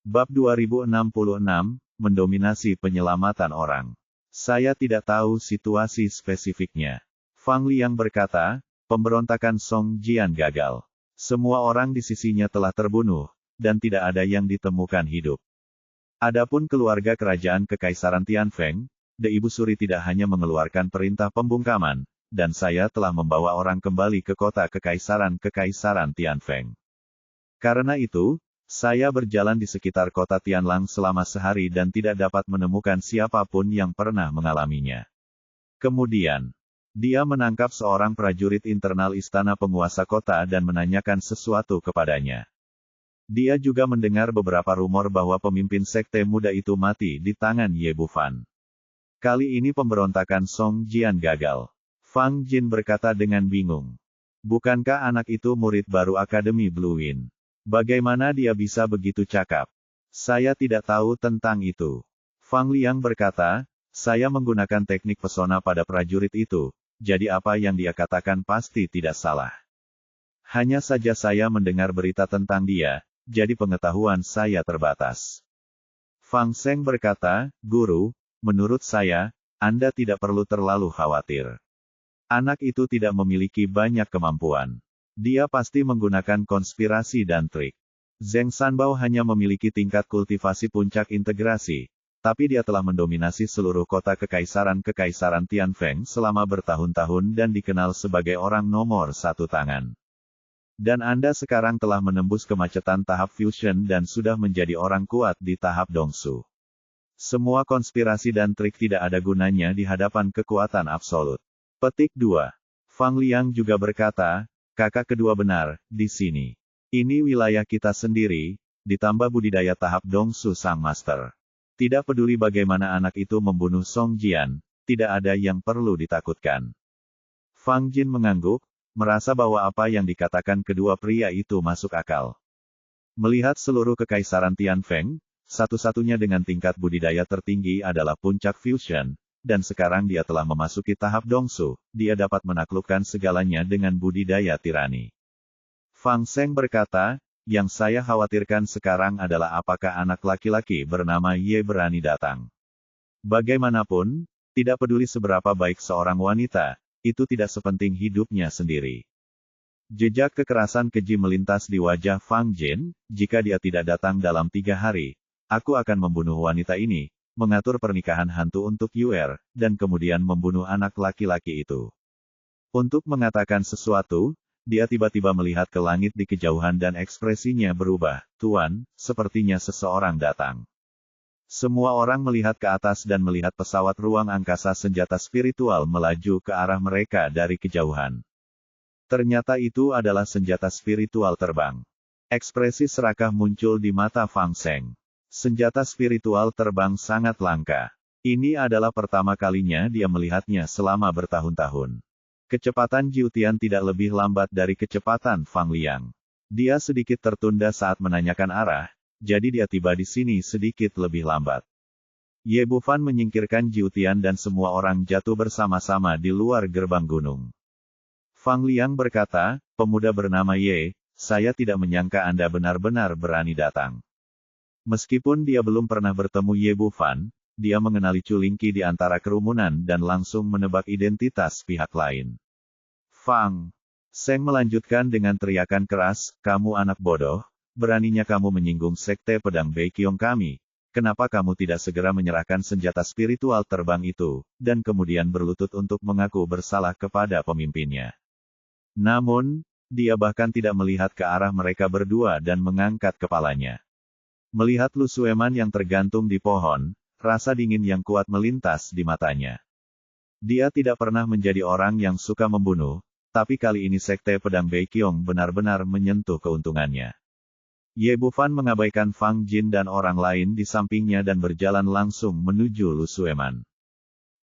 Bab 2066, mendominasi penyelamatan orang. Saya tidak tahu situasi spesifiknya. Fang Liang berkata, pemberontakan Song Jian gagal. Semua orang di sisinya telah terbunuh, dan tidak ada yang ditemukan hidup. Adapun keluarga kerajaan Kekaisaran Tianfeng, De Ibu Suri tidak hanya mengeluarkan perintah pembungkaman, dan saya telah membawa orang kembali ke kota Kekaisaran Tianfeng. Karena itu, saya berjalan di sekitar kota Tianlang selama sehari dan tidak dapat menemukan siapapun yang pernah mengalaminya. Kemudian, dia menangkap seorang prajurit internal istana penguasa kota dan menanyakan sesuatu kepadanya. Dia juga mendengar beberapa rumor bahwa pemimpin sekte muda itu mati di tangan Ye Bufan. Kali ini pemberontakan Song Jian gagal. Fang Jin berkata dengan bingung. Bukankah anak itu murid baru Akademi Blue Wind? Bagaimana dia bisa begitu cakap? Saya tidak tahu tentang itu. Fang Liang berkata, saya menggunakan teknik pesona pada prajurit itu, jadi apa yang dia katakan pasti tidak salah. Hanya saja saya mendengar berita tentang dia, jadi pengetahuan saya terbatas. Fang Seng berkata, Guru, menurut saya, Anda tidak perlu terlalu khawatir. Anak itu tidak memiliki banyak kemampuan. Dia pasti menggunakan konspirasi dan trik. Zheng Sanbao hanya memiliki tingkat kultivasi puncak integrasi, tapi dia telah mendominasi seluruh kota Kekaisaran Tianfeng selama bertahun-tahun dan dikenal sebagai orang nomor satu tangan. Dan Anda sekarang telah menembus kemacetan tahap fusion dan sudah menjadi orang kuat di tahap Dongsu. Semua konspirasi dan trik tidak ada gunanya di hadapan kekuatan absolut. Petik 2. Fang Liang juga berkata, kakak kedua benar, di sini. Ini wilayah kita sendiri, ditambah budidaya tahap Dongsu Sang Master. Tidak peduli bagaimana anak itu membunuh Song Jian, tidak ada yang perlu ditakutkan. Fang Jin mengangguk, merasa bahwa apa yang dikatakan kedua pria itu masuk akal. Melihat seluruh Kekaisaran Tianfeng, satu-satunya dengan tingkat budidaya tertinggi adalah puncak fusion, dan sekarang dia telah memasuki tahap Dongsu, dia dapat menaklukkan segalanya dengan budidaya tirani. Fang Seng berkata, yang saya khawatirkan sekarang adalah apakah anak laki-laki bernama Ye berani datang. Bagaimanapun, tidak peduli seberapa baik seorang wanita, itu tidak sepenting hidupnya sendiri. Jejak kekerasan keji melintas di wajah Fang Jin, jika dia tidak datang dalam 3 hari, aku akan membunuh wanita ini, mengatur pernikahan hantu untuk Yuer, dan kemudian membunuh anak laki-laki itu. Untuk mengatakan sesuatu, dia tiba-tiba melihat ke langit di kejauhan dan ekspresinya berubah. Tuan, sepertinya seseorang datang. Semua orang melihat ke atas dan melihat pesawat ruang angkasa senjata spiritual melaju ke arah mereka dari kejauhan. Ternyata itu adalah senjata spiritual terbang. Ekspresi serakah muncul di mata Fang Seng. Senjata spiritual terbang sangat langka. Ini adalah pertama kalinya dia melihatnya selama bertahun-tahun. Kecepatan Jiutian tidak lebih lambat dari kecepatan Fang Liang. Dia sedikit tertunda saat menanyakan arah, jadi dia tiba di sini sedikit lebih lambat. Ye Bufan menyingkirkan Jiutian dan semua orang jatuh bersama-sama di luar gerbang gunung. Fang Liang berkata, pemuda bernama Ye, saya tidak menyangka Anda benar-benar berani datang. Meskipun dia belum pernah bertemu Ye Bufan, dia mengenali Culingki di antara kerumunan dan langsung menebak identitas pihak lain. Fang Seng melanjutkan dengan teriakan keras, kamu anak bodoh, beraninya kamu menyinggung sekte pedang Beiqiong kami, kenapa kamu tidak segera menyerahkan senjata spiritual terbang itu, dan kemudian berlutut untuk mengaku bersalah kepada pemimpinnya. Namun, dia bahkan tidak melihat ke arah mereka berdua dan mengangkat kepalanya. Melihat Lu Sueman yang tergantung di pohon, rasa dingin yang kuat melintas di matanya. Dia tidak pernah menjadi orang yang suka membunuh, tapi kali ini sekte pedang Beiqiong benar-benar menyentuh keuntungannya. Ye Bufan mengabaikan Fang Jin dan orang lain di sampingnya dan berjalan langsung menuju Lu Sueman.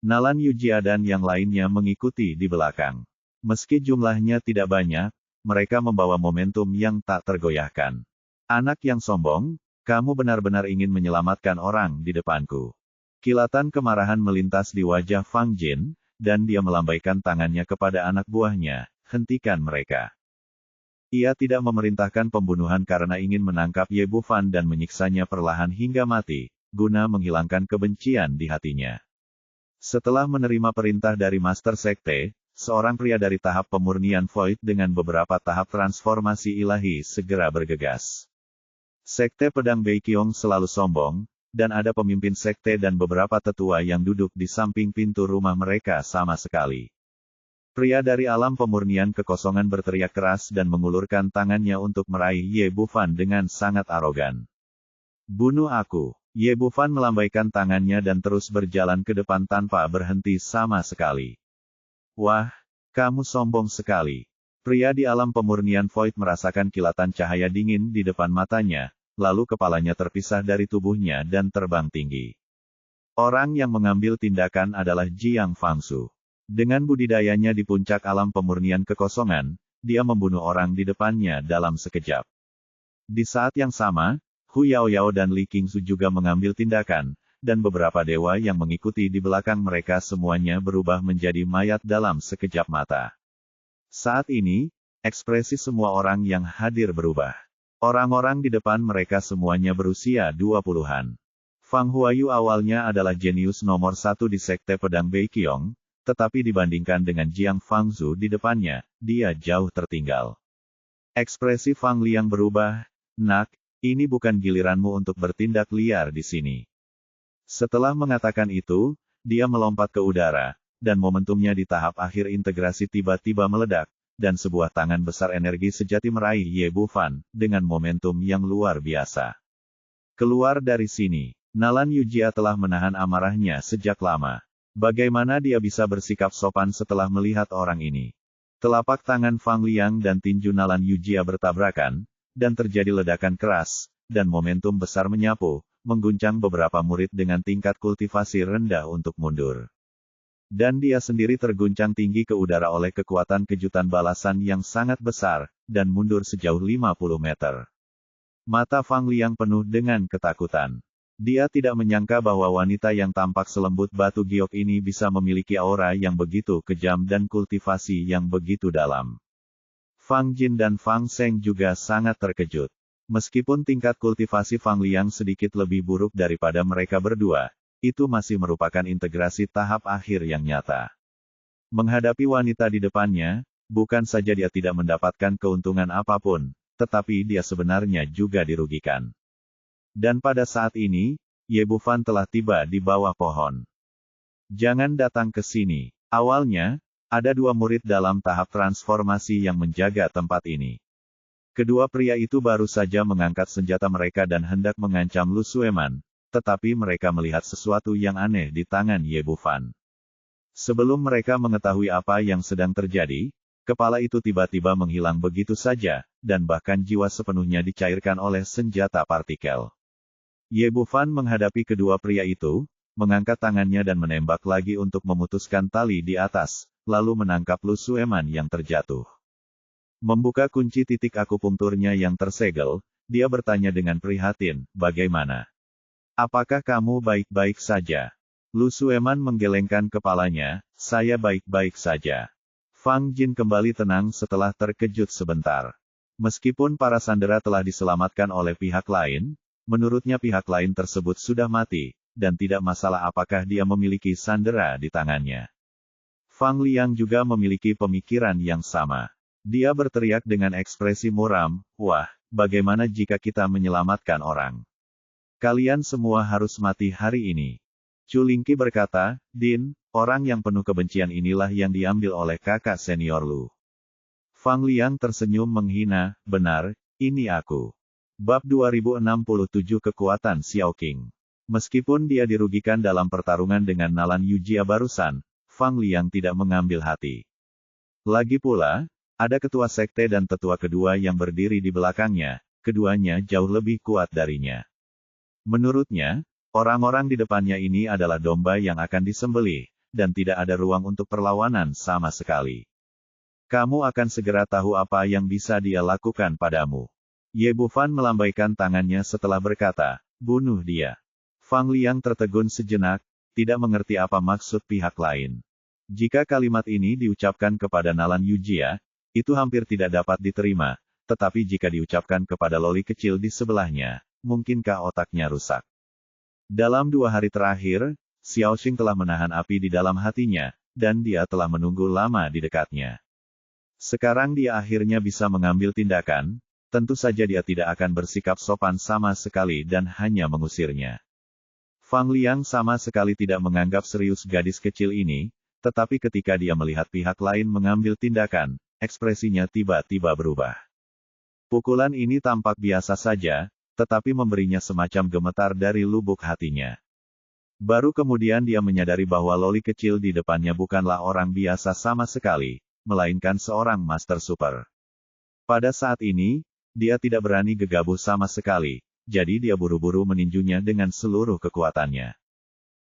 Nalan Yujia dan yang lainnya mengikuti di belakang. Meski jumlahnya tidak banyak, mereka membawa momentum yang tak tergoyahkan. Anak yang sombong, kamu benar-benar ingin menyelamatkan orang di depanku. Kilatan kemarahan melintas di wajah Fang Jin, dan dia melambaikan tangannya kepada anak buahnya, hentikan mereka. Ia tidak memerintahkan pembunuhan karena ingin menangkap Ye Bufan dan menyiksanya perlahan hingga mati, guna menghilangkan kebencian di hatinya. Setelah menerima perintah dari Master Sekte, seorang pria dari tahap pemurnian Void dengan beberapa tahap transformasi ilahi segera bergegas. Sekte Pedang Baiqiong selalu sombong, dan ada pemimpin sekte dan beberapa tetua yang duduk di samping pintu rumah mereka sama sekali. Pria dari alam pemurnian kekosongan berteriak keras dan mengulurkan tangannya untuk meraih Ye Bufan dengan sangat arogan. Bunuh aku. Ye Bufan melambaikan tangannya dan terus berjalan ke depan tanpa berhenti sama sekali. Wah, kamu sombong sekali. Pria di alam pemurnian Void merasakan kilatan cahaya dingin di depan matanya, lalu kepalanya terpisah dari tubuhnya dan terbang tinggi. Orang yang mengambil tindakan adalah Jiang Fangsu. Dengan budidayanya di puncak alam pemurnian kekosongan, dia membunuh orang di depannya dalam sekejap. Di saat yang sama, Hu Yaoyao dan Li Qingsu juga mengambil tindakan, dan beberapa dewa yang mengikuti di belakang mereka semuanya berubah menjadi mayat dalam sekejap mata. Saat ini, ekspresi semua orang yang hadir berubah. Orang-orang di depan mereka semuanya berusia 20-an. Fang Huayu awalnya adalah jenius nomor 1 di Sekte Pedang Baiqiong, tetapi dibandingkan dengan Jiang Fangzu di depannya, dia jauh tertinggal. Ekspresi Fang Liang berubah, "Nak, ini bukan giliranmu untuk bertindak liar di sini." Setelah mengatakan itu, dia melompat ke udara, dan momentumnya di tahap akhir integrasi tiba-tiba meledak, dan sebuah tangan besar energi sejati meraih Ye Bufan, dengan momentum yang luar biasa. Keluar dari sini. Nalan Yujia telah menahan amarahnya sejak lama. Bagaimana dia bisa bersikap sopan setelah melihat orang ini? Telapak tangan Fang Liang dan tinju Nalan Yujia bertabrakan, dan terjadi ledakan keras, dan momentum besar menyapu, mengguncang beberapa murid dengan tingkat kultivasi rendah untuk mundur. Dan dia sendiri terguncang tinggi ke udara oleh kekuatan kejutan balasan yang sangat besar, dan mundur sejauh 50 meter. Mata Fang Liang penuh dengan ketakutan. Dia tidak menyangka bahwa wanita yang tampak selembut batu giok ini bisa memiliki aura yang begitu kejam dan kultivasi yang begitu dalam. Fang Jin dan Fang Seng juga sangat terkejut. Meskipun tingkat kultivasi Fang Liang sedikit lebih buruk daripada mereka berdua, itu masih merupakan integrasi tahap akhir yang nyata. Menghadapi wanita di depannya, bukan saja dia tidak mendapatkan keuntungan apapun, tetapi dia sebenarnya juga dirugikan. Dan pada saat ini, Ye Bufan telah tiba di bawah pohon. Jangan datang ke sini. Awalnya, ada 2 murid dalam tahap transformasi yang menjaga tempat ini. Kedua pria itu baru saja mengangkat senjata mereka dan hendak mengancam Lu Sueman, tetapi mereka melihat sesuatu yang aneh di tangan Ye Bufan. Sebelum mereka mengetahui apa yang sedang terjadi, kepala itu tiba-tiba menghilang begitu saja, dan bahkan jiwa sepenuhnya dicairkan oleh senjata partikel. Ye Bufan menghadapi kedua pria itu, mengangkat tangannya dan menembak lagi untuk memutuskan tali di atas, lalu menangkap Lu Sueman yang terjatuh. Membuka kunci titik akupunkturnya yang tersegel, dia bertanya dengan prihatin, "Bagaimana? Apakah kamu baik-baik saja?" Lu Sueman menggelengkan kepalanya, "Saya baik-baik saja." Fang Jin kembali tenang setelah terkejut sebentar. Meskipun para sandera telah diselamatkan oleh pihak lain, menurutnya pihak lain tersebut sudah mati, dan tidak masalah apakah dia memiliki sandera di tangannya. Fang Liang juga memiliki pemikiran yang sama. Dia berteriak dengan ekspresi muram, "Wah, bagaimana jika kita menyelamatkan orang? Kalian semua harus mati hari ini." Chu Lingqi berkata, "Din, orang yang penuh kebencian inilah yang diambil oleh kakak senior Lu." Fang Liang tersenyum menghina, "Benar, ini aku." Bab 2067 Kekuatan Xiao Qing. Meskipun dia dirugikan dalam pertarungan dengan Nalan Yujia barusan, Fang Liang tidak mengambil hati. Lagi pula, ada ketua sekte dan tetua kedua yang berdiri di belakangnya, keduanya jauh lebih kuat darinya. Menurutnya, orang-orang di depannya ini adalah domba yang akan disembelih, dan tidak ada ruang untuk perlawanan sama sekali. Kamu akan segera tahu apa yang bisa dia lakukan padamu. Ye Bufan melambaikan tangannya setelah berkata, "Bunuh dia." Fang Liang tertegun sejenak, tidak mengerti apa maksud pihak lain. Jika kalimat ini diucapkan kepada Nalan Yujia, itu hampir tidak dapat diterima, tetapi jika diucapkan kepada loli kecil di sebelahnya, mungkinkah otaknya rusak? Dalam 2 hari terakhir, Xiaoxing telah menahan api di dalam hatinya, dan dia telah menunggu lama di dekatnya. Sekarang dia akhirnya bisa mengambil tindakan, tentu saja dia tidak akan bersikap sopan sama sekali dan hanya mengusirnya. Fang Liang sama sekali tidak menganggap serius gadis kecil ini, tetapi ketika dia melihat pihak lain mengambil tindakan, ekspresinya tiba-tiba berubah. Pukulan ini tampak biasa saja, tetapi memberinya semacam gemetar dari lubuk hatinya. Baru kemudian dia menyadari bahwa loli kecil di depannya bukanlah orang biasa sama sekali, melainkan seorang Master Super. Pada saat ini, dia tidak berani gegabah sama sekali, jadi dia buru-buru meninjunya dengan seluruh kekuatannya.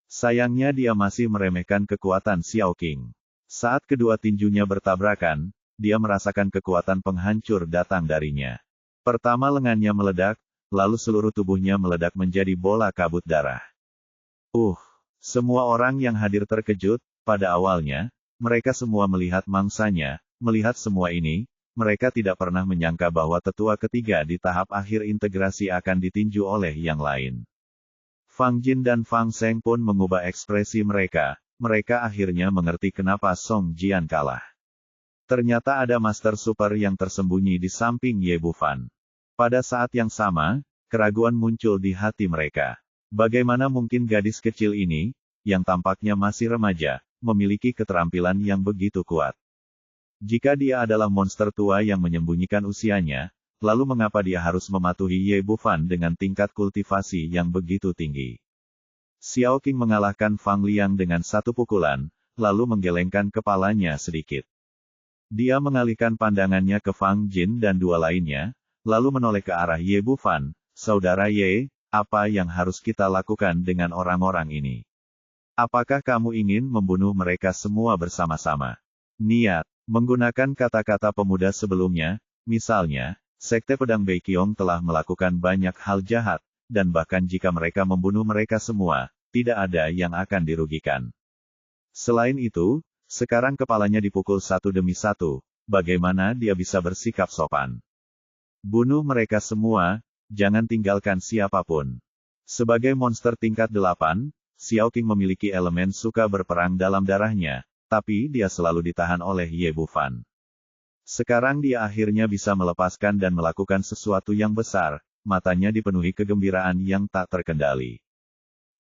Sayangnya dia masih meremehkan kekuatan Xiaoqing. Saat kedua tinjunya bertabrakan, dia merasakan kekuatan penghancur datang darinya. Pertama lengannya meledak, lalu seluruh tubuhnya meledak menjadi bola kabut darah. Semua orang yang hadir terkejut. Pada awalnya, mereka semua melihat mangsanya. Melihat semua ini, mereka tidak pernah menyangka bahwa tetua ketiga di tahap akhir integrasi akan ditinju oleh yang lain. Fang Jin dan Fang Seng pun mengubah ekspresi mereka. Mereka akhirnya mengerti kenapa Song Jian kalah. Ternyata ada Master Super yang tersembunyi di samping Ye Bufan. Pada saat yang sama, keraguan muncul di hati mereka. Bagaimana mungkin gadis kecil ini, yang tampaknya masih remaja, memiliki keterampilan yang begitu kuat? Jika dia adalah monster tua yang menyembunyikan usianya, lalu mengapa dia harus mematuhi Ye Bufan dengan tingkat kultivasi yang begitu tinggi? Xiaoqing mengalahkan Fang Liang dengan satu pukulan, lalu menggelengkan kepalanya sedikit. Dia mengalihkan pandangannya ke Fang Jin dan dua lainnya, lalu menoleh ke arah Ye Bufan. Saudara Ye, apa yang harus kita lakukan dengan orang-orang ini? Apakah kamu ingin membunuh mereka semua bersama-sama? Niat, menggunakan kata-kata pemuda sebelumnya, misalnya, Sekte Pedang Baiqiong telah melakukan banyak hal jahat, dan bahkan jika mereka membunuh mereka semua, tidak ada yang akan dirugikan. Selain itu, sekarang kepalanya dipukul satu demi satu, bagaimana dia bisa bersikap sopan? Bunuh mereka semua, jangan tinggalkan siapapun. Sebagai monster tingkat 8, Xiaoqing memiliki elemen suka berperang dalam darahnya, tapi dia selalu ditahan oleh Ye Bufan. Sekarang dia akhirnya bisa melepaskan dan melakukan sesuatu yang besar, matanya dipenuhi kegembiraan yang tak terkendali.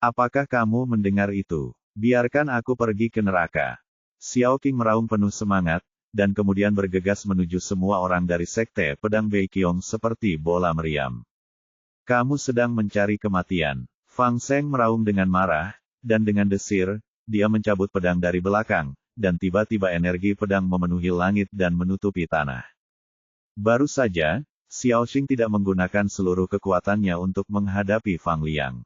Apakah kamu mendengar itu? Biarkan aku pergi ke neraka. Xiaoqing meraung penuh semangat, dan kemudian bergegas menuju semua orang dari Sekte Pedang Baiqiong seperti bola meriam. Kamu sedang mencari kematian. Fang Seng meraung dengan marah, dan dengan desir, dia mencabut pedang dari belakang, dan tiba-tiba energi pedang memenuhi langit dan menutupi tanah. Baru saja, Xiaoxing tidak menggunakan seluruh kekuatannya untuk menghadapi Fang Liang.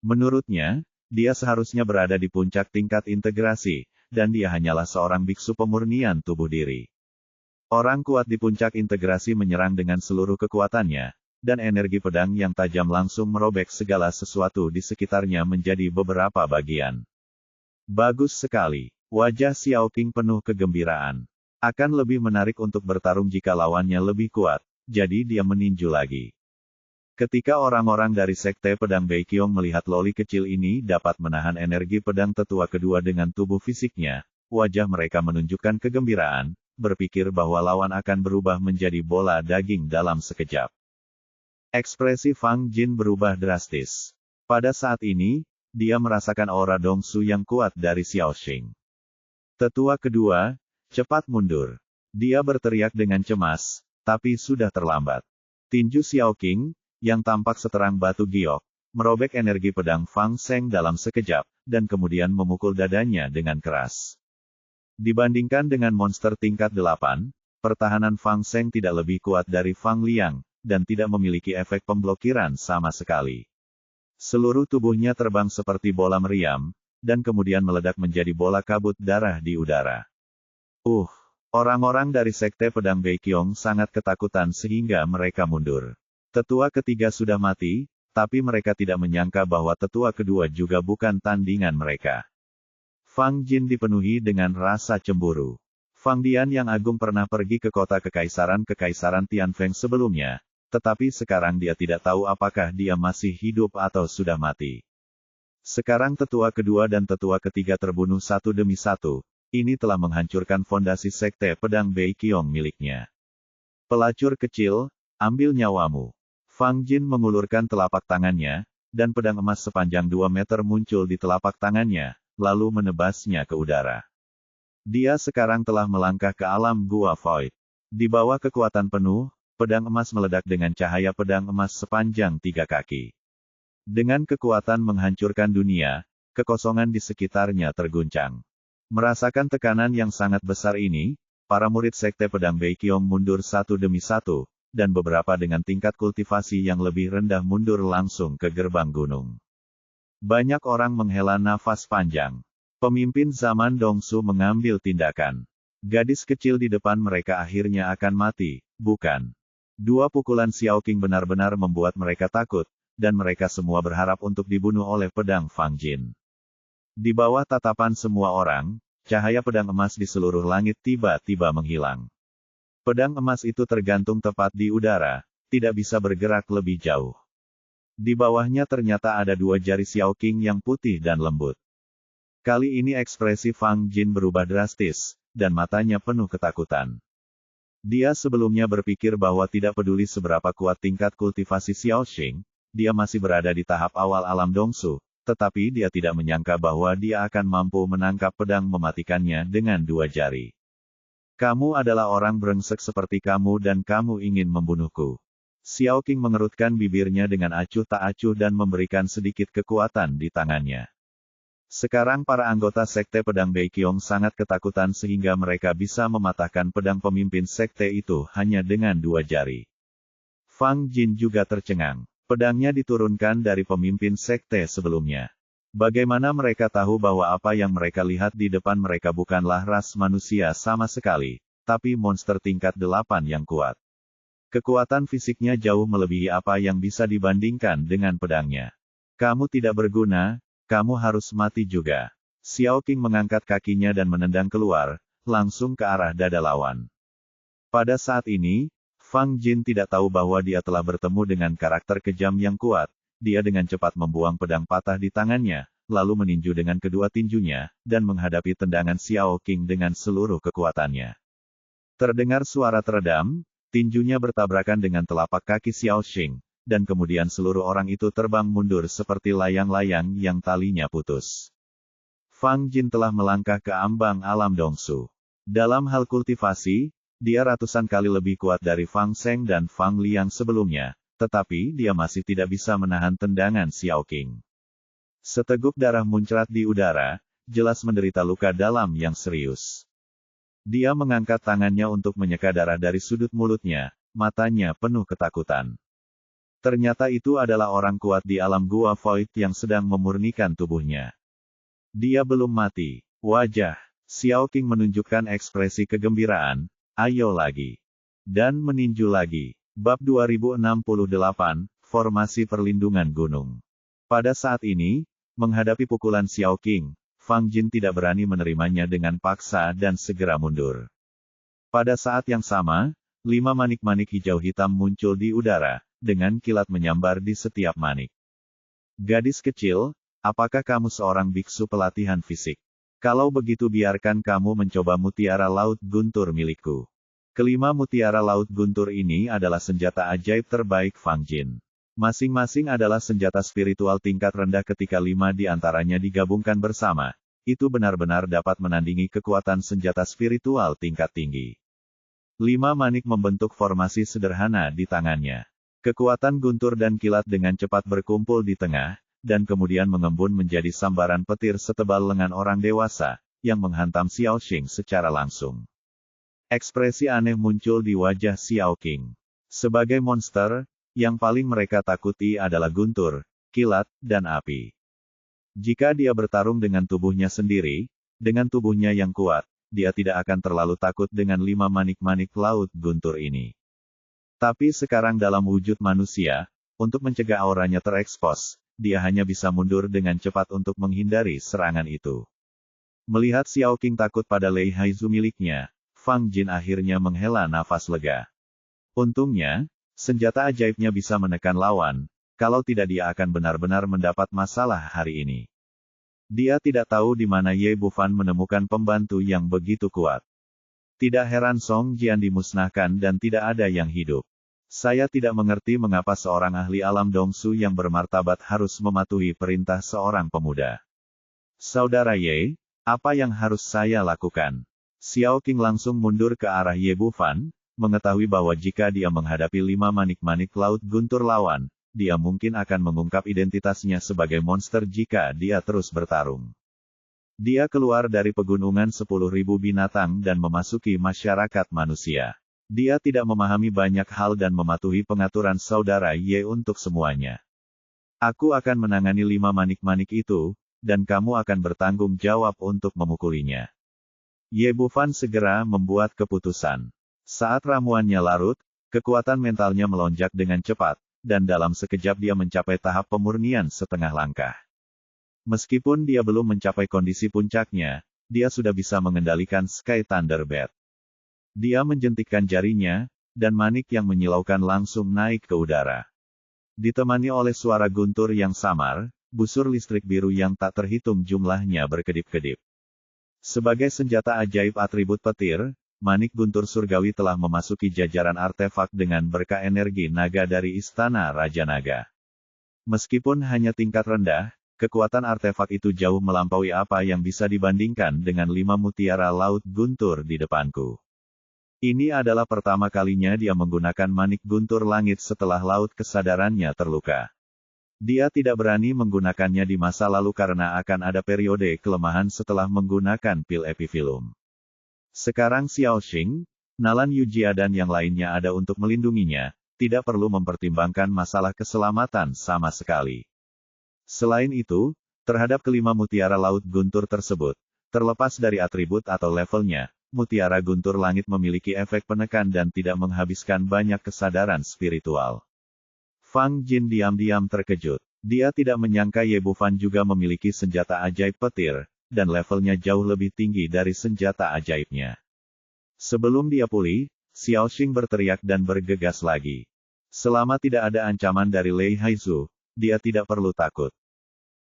Menurutnya, dia seharusnya berada di puncak tingkat integrasi, dan dia hanyalah seorang biksu pemurnian tubuh diri. Orang kuat di puncak integrasi menyerang dengan seluruh kekuatannya, dan energi pedang yang tajam langsung merobek segala sesuatu di sekitarnya menjadi beberapa bagian. Bagus sekali. Wajah Xiaoqing penuh kegembiraan. Akan lebih menarik untuk bertarung jika lawannya lebih kuat, jadi dia meninju lagi. Ketika orang-orang dari Sekte Pedang Baiqiong melihat loli kecil ini dapat menahan energi pedang tetua kedua dengan tubuh fisiknya, wajah mereka menunjukkan kegembiraan, berpikir bahwa lawan akan berubah menjadi bola daging dalam sekejap. Ekspresi Fang Jin berubah drastis. Pada saat ini, dia merasakan aura Dongsu yang kuat dari Xiaoxing. Tetua kedua, cepat mundur. Dia berteriak dengan cemas, tapi sudah terlambat. Tinju Xiaoqing, yang tampak seterang batu giok, merobek energi pedang Fang Seng dalam sekejap, dan kemudian memukul dadanya dengan keras. Dibandingkan dengan monster tingkat 8, pertahanan Fang Seng tidak lebih kuat dari Fang Liang, dan tidak memiliki efek pemblokiran sama sekali. Seluruh tubuhnya terbang seperti bola meriam, dan kemudian meledak menjadi bola kabut darah di udara. Orang-orang dari Sekte Pedang Baiqiong sangat ketakutan sehingga mereka mundur. Tetua ketiga sudah mati, tapi mereka tidak menyangka bahwa tetua kedua juga bukan tandingan mereka. Fang Jin dipenuhi dengan rasa cemburu. Fang Dian yang agung pernah pergi ke kota Kekaisaran Tianfeng sebelumnya, tetapi sekarang dia tidak tahu apakah dia masih hidup atau sudah mati. Sekarang tetua kedua dan tetua ketiga terbunuh satu demi satu, ini telah menghancurkan fondasi sekte pedang Beiqiong miliknya. Pelacur kecil, ambil nyawamu. Fang Jin mengulurkan telapak tangannya, dan pedang emas sepanjang 2 meter muncul di telapak tangannya, lalu menebasnya ke udara. Dia sekarang telah melangkah ke alam gua void. Di bawah kekuatan penuh, pedang emas meledak dengan cahaya pedang emas sepanjang 3 kaki. Dengan kekuatan menghancurkan dunia, kekosongan di sekitarnya terguncang. Merasakan tekanan yang sangat besar ini, para murid sekte pedang Beiqiong mundur satu demi satu, dan beberapa dengan tingkat kultivasi yang lebih rendah mundur langsung ke gerbang gunung. Banyak orang menghela nafas panjang. Pemimpin zaman Dongsu mengambil tindakan. Gadis kecil di depan mereka akhirnya akan mati, bukan? 2 pukulan Xiao Qing benar-benar membuat mereka takut, dan mereka semua berharap untuk dibunuh oleh pedang Fang Jin. Di bawah tatapan semua orang, cahaya pedang emas di seluruh langit tiba-tiba menghilang. Pedang emas itu tergantung tepat di udara, tidak bisa bergerak lebih jauh. Di bawahnya ternyata ada 2 jari Xiao Qing yang putih dan lembut. Kali ini ekspresi Fang Jin berubah drastis, dan matanya penuh ketakutan. Dia sebelumnya berpikir bahwa tidak peduli seberapa kuat tingkat kultivasi Xiao Xing, dia masih berada di tahap awal alam Dongsu, tetapi dia tidak menyangka bahwa dia akan mampu menangkap pedang mematikannya dengan 2 jari. Kamu adalah orang brengsek seperti kamu dan kamu ingin membunuhku. Xiao Qing mengerutkan bibirnya dengan acuh tak acuh dan memberikan sedikit kekuatan di tangannya. Sekarang para anggota sekte pedang Beiqiong sangat ketakutan sehingga mereka bisa mematahkan pedang pemimpin sekte itu hanya dengan 2 jari. Fang Jin juga tercengang. Pedangnya diturunkan dari pemimpin sekte sebelumnya. Bagaimana mereka tahu bahwa apa yang mereka lihat di depan mereka bukanlah ras manusia sama sekali, tapi monster tingkat 8 yang kuat. Kekuatan fisiknya jauh melebihi apa yang bisa dibandingkan dengan pedangnya. Kamu tidak berguna, kamu harus mati juga. Xiao Qing mengangkat kakinya dan menendang keluar, langsung ke arah dada lawan. Pada saat ini, Fang Jin tidak tahu bahwa dia telah bertemu dengan karakter kejam yang kuat. Dia dengan cepat membuang pedang patah di tangannya, lalu meninju dengan kedua tinjunya, dan menghadapi tendangan Xiao Qing dengan seluruh kekuatannya. Terdengar suara teredam, tinjunya bertabrakan dengan telapak kaki Xiao Xing, dan kemudian seluruh orang itu terbang mundur seperti layang-layang yang talinya putus. Fang Jin telah melangkah ke ambang alam Dongsu. Dalam hal kultivasi, dia ratusan kali lebih kuat dari Fang Sheng dan Fang Liang sebelumnya, tetapi dia masih tidak bisa menahan tendangan Xiao Qing. Seteguk darah muncrat di udara, jelas menderita luka dalam yang serius. Dia mengangkat tangannya untuk menyeka darah dari sudut mulutnya, matanya penuh ketakutan. Ternyata itu adalah orang kuat di alam gua void yang sedang memurnikan tubuhnya. Dia belum mati. Wajah Xiao Qing menunjukkan ekspresi kegembiraan, ayo lagi. Dan meninju lagi. Bab 2068, Formasi Perlindungan Gunung. Pada saat ini, menghadapi pukulan Xiao Qing, Fang Jin tidak berani menerimanya dengan paksa dan segera mundur. Pada saat yang sama, 5 manik-manik hijau hitam muncul di udara, dengan kilat menyambar di setiap manik. Gadis kecil, apakah kamu seorang biksu pelatihan fisik? Kalau begitu biarkan kamu mencoba mutiara laut guntur milikku. Kelima mutiara laut guntur ini adalah senjata ajaib terbaik Fang Jin. Masing-masing adalah senjata spiritual tingkat rendah ketika 5 di antaranya digabungkan bersama. Itu benar-benar dapat menandingi kekuatan senjata spiritual tingkat tinggi. 5 manik membentuk formasi sederhana di tangannya. Kekuatan guntur dan kilat dengan cepat berkumpul di tengah, dan kemudian mengembun menjadi sambaran petir setebal lengan orang dewasa, yang menghantam Xiao Xing secara langsung. Ekspresi aneh muncul di wajah Xiao Qing. Sebagai monster, yang paling mereka takuti adalah guntur, kilat, dan api. Jika dia bertarung dengan tubuhnya sendiri, dengan tubuhnya yang kuat, dia tidak akan terlalu takut dengan 5 manik-manik laut guntur ini. Tapi sekarang dalam wujud manusia, untuk mencegah auranya terekspos, dia hanya bisa mundur dengan cepat untuk menghindari serangan itu. Melihat Xiao Qing takut pada Lei Haizu miliknya, Fang Jin akhirnya menghela nafas lega. Untungnya, senjata ajaibnya bisa menekan lawan, kalau tidak dia akan benar-benar mendapat masalah hari ini. Dia tidak tahu di mana Ye Bufan menemukan pembantu yang begitu kuat. Tidak heran Song Jian dimusnahkan dan tidak ada yang hidup. Saya tidak mengerti mengapa seorang ahli alam Dongsu yang bermartabat harus mematuhi perintah seorang pemuda. Saudara Ye, apa yang harus saya lakukan? Xiao Qing langsung mundur ke arah Ye Bufan, mengetahui bahwa jika dia menghadapi 5 manik-manik laut guntur lawan, dia mungkin akan mengungkap identitasnya sebagai monster jika dia terus bertarung. Dia keluar dari pegunungan 10.000 binatang dan memasuki masyarakat manusia. Dia tidak memahami banyak hal dan mematuhi pengaturan saudara Ye untuk semuanya. Aku akan menangani 5 manik-manik itu, dan kamu akan bertanggung jawab untuk memukulinya. Ye Bufan segera membuat keputusan. Saat ramuannya larut, kekuatan mentalnya melonjak dengan cepat, dan dalam sekejap dia mencapai tahap pemurnian setengah langkah. Meskipun dia belum mencapai kondisi puncaknya, dia sudah bisa mengendalikan Sky Thunder Bat. Dia menjentikkan jarinya, dan manik yang menyilaukan langsung naik ke udara. Ditemani oleh suara guntur yang samar, busur listrik biru yang tak terhitung jumlahnya berkedip-kedip. Sebagai senjata ajaib atribut petir, manik guntur surgawi telah memasuki jajaran artefak dengan berkah energi naga dari Istana Raja Naga. Meskipun hanya tingkat rendah, kekuatan artefak itu jauh melampaui apa yang bisa dibandingkan dengan 5 mutiara laut guntur di depanku. Ini adalah pertama kalinya dia menggunakan manik guntur langit setelah laut kesadarannya terluka. Dia tidak berani menggunakannya di masa lalu karena akan ada periode kelemahan setelah menggunakan pil epifilum. Sekarang Xiao Xing, Nalan Yujia dan yang lainnya ada untuk melindunginya, tidak perlu mempertimbangkan masalah keselamatan sama sekali. Selain itu, terhadap kelima mutiara laut guntur tersebut, terlepas dari atribut atau levelnya, mutiara guntur langit memiliki efek penekan dan tidak menghabiskan banyak kesadaran spiritual. Fang Jin diam-diam terkejut. Dia tidak menyangka Ye Bufan juga memiliki senjata ajaib petir, dan levelnya jauh lebih tinggi dari senjata ajaibnya. Sebelum dia pulih, Xiao Xing berteriak dan bergegas lagi. Selama tidak ada ancaman dari Lei Haizu, dia tidak perlu takut.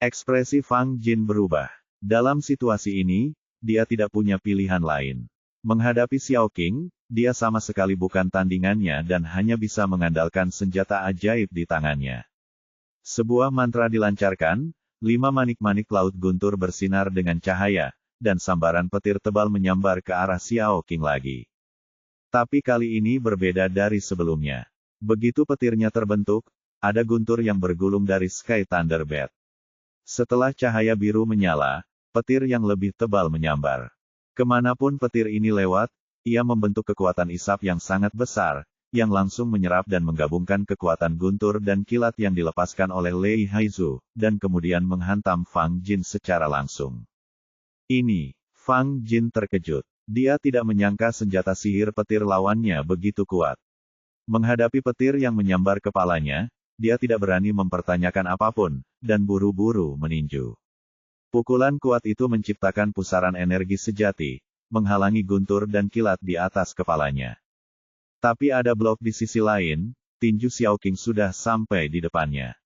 Ekspresi Fang Jin berubah. Dalam situasi ini, dia tidak punya pilihan lain. Menghadapi Xiao Qing, dia sama sekali bukan tandingannya dan hanya bisa mengandalkan senjata ajaib di tangannya. Sebuah mantra dilancarkan, 5 manik-manik laut guntur bersinar dengan cahaya, dan sambaran petir tebal menyambar ke arah Xiao Qing lagi. Tapi kali ini berbeda dari sebelumnya. Begitu petirnya terbentuk, ada guntur yang bergulung dari Sky Thunder Bat. Setelah cahaya biru menyala, petir yang lebih tebal menyambar. Kemanapun petir ini lewat, ia membentuk kekuatan isap yang sangat besar, yang langsung menyerap dan menggabungkan kekuatan guntur dan kilat yang dilepaskan oleh Lei Haizu, dan kemudian menghantam Fang Jin secara langsung. Fang Jin terkejut. Dia tidak menyangka senjata sihir petir lawannya begitu kuat. Menghadapi petir yang menyambar kepalanya, dia tidak berani mempertanyakan apapun, dan buru-buru meninju. Pukulan kuat itu menciptakan pusaran energi sejati, menghalangi guntur dan kilat di atas kepalanya. Tapi ada blok di sisi lain, tinju Xiao Qing sudah sampai di depannya.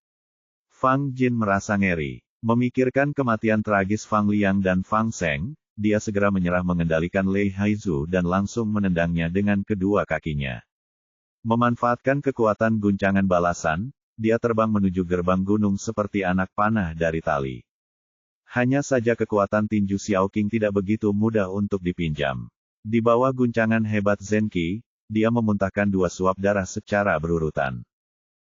Fang Jin merasa ngeri. Memikirkan kematian tragis Fang Liang dan Fang Seng, dia segera menyerah mengendalikan Lei Haizu dan langsung menendangnya dengan kedua kakinya. Memanfaatkan kekuatan guncangan balasan, dia terbang menuju gerbang gunung seperti anak panah dari tali. Hanya saja kekuatan tinju Xiao Qing tidak begitu mudah untuk dipinjam. Di bawah guncangan hebat Zenki, dia memuntahkan 2 suap darah secara berurutan.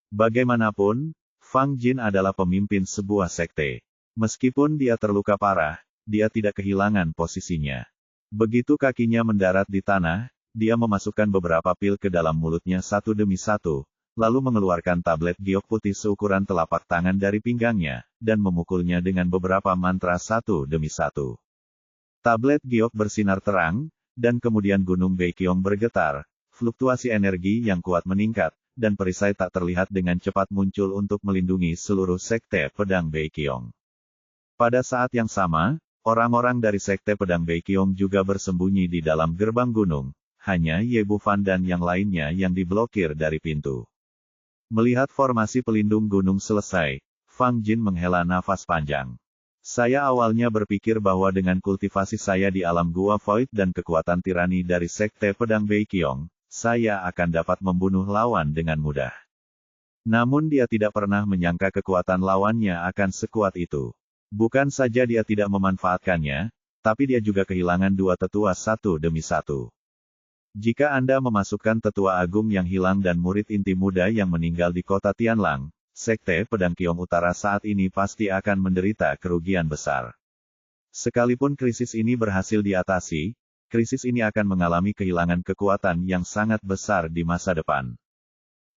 Bagaimanapun, Fang Jin adalah pemimpin sebuah sekte. Meskipun dia terluka parah, dia tidak kehilangan posisinya. Begitu kakinya mendarat di tanah, dia memasukkan beberapa pil ke dalam mulutnya satu demi satu, lalu mengeluarkan tablet giok putih seukuran telapak tangan dari pinggangnya, dan memukulnya dengan beberapa mantra satu demi satu. Tablet giok bersinar terang, dan kemudian gunung Baekyeong bergetar, fluktuasi energi yang kuat meningkat, dan perisai tak terlihat dengan cepat muncul untuk melindungi seluruh sekte pedang Baekyeong. Pada saat yang sama, Orang-orang dari Sekte Pedang Baekhyong juga bersembunyi di dalam gerbang gunung, hanya Ye Bufan dan yang lainnya yang diblokir dari pintu. Melihat formasi pelindung gunung selesai, Fang Jin menghela nafas panjang. Saya awalnya berpikir bahwa dengan kultivasi saya di alam Gua Void dan kekuatan tirani dari Sekte Pedang Baekhyong, saya akan dapat membunuh lawan dengan mudah. Namun dia tidak pernah menyangka kekuatan lawannya akan sekuat itu. Bukan saja dia tidak memanfaatkannya, tapi dia juga kehilangan dua tetua satu demi satu. Jika Anda memasukkan tetua agung yang hilang dan murid inti muda yang meninggal di kota Tianlang, Sekte Pedang Kiong Utara saat ini pasti akan menderita kerugian besar. Sekalipun krisis ini berhasil diatasi, krisis ini akan mengalami kehilangan kekuatan yang sangat besar di masa depan.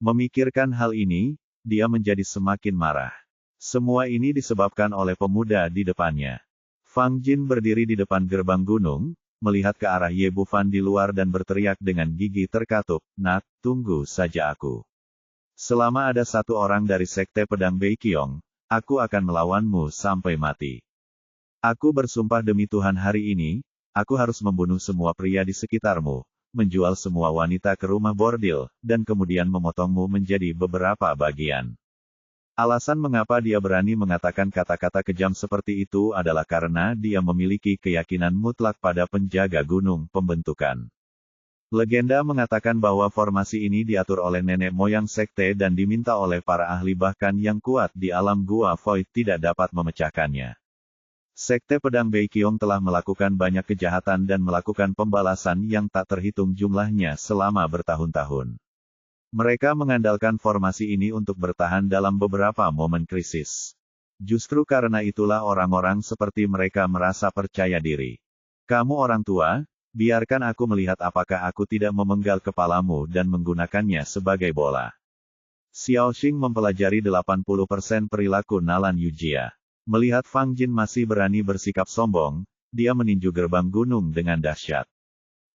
Memikirkan hal ini, dia menjadi semakin marah. Semua ini disebabkan oleh pemuda di depannya. Fang Jin berdiri di depan gerbang gunung, melihat ke arah Ye Bufan di luar dan berteriak dengan gigi terkatup, "Nak, tunggu saja aku. Selama ada satu orang dari Sekte Pedang Baekhyong, aku akan melawanmu sampai mati. Aku bersumpah demi Tuhan hari ini, aku harus membunuh semua pria di sekitarmu, menjual semua wanita ke rumah bordil, dan kemudian memotongmu menjadi beberapa bagian." Alasan mengapa dia berani mengatakan kata-kata kejam seperti itu adalah karena dia memiliki keyakinan mutlak pada penjaga gunung pembentukan. Legenda mengatakan bahwa formasi ini diatur oleh nenek moyang sekte dan diminta oleh para ahli bahkan yang kuat di alam Gua Void tidak dapat memecahkannya. Sekte Pedang Baekhyong telah melakukan banyak kejahatan dan melakukan pembalasan yang tak terhitung jumlahnya selama bertahun-tahun. Mereka mengandalkan formasi ini untuk bertahan dalam beberapa momen krisis. Justru karena itulah orang-orang seperti mereka merasa percaya diri. Kamu orang tua, biarkan aku melihat apakah aku tidak memenggal kepalamu dan menggunakannya sebagai bola. Xiao Xing mempelajari 80% perilaku Nalan Yujia. Melihat Fang Jin masih berani bersikap sombong, dia meninju gerbang gunung dengan dahsyat.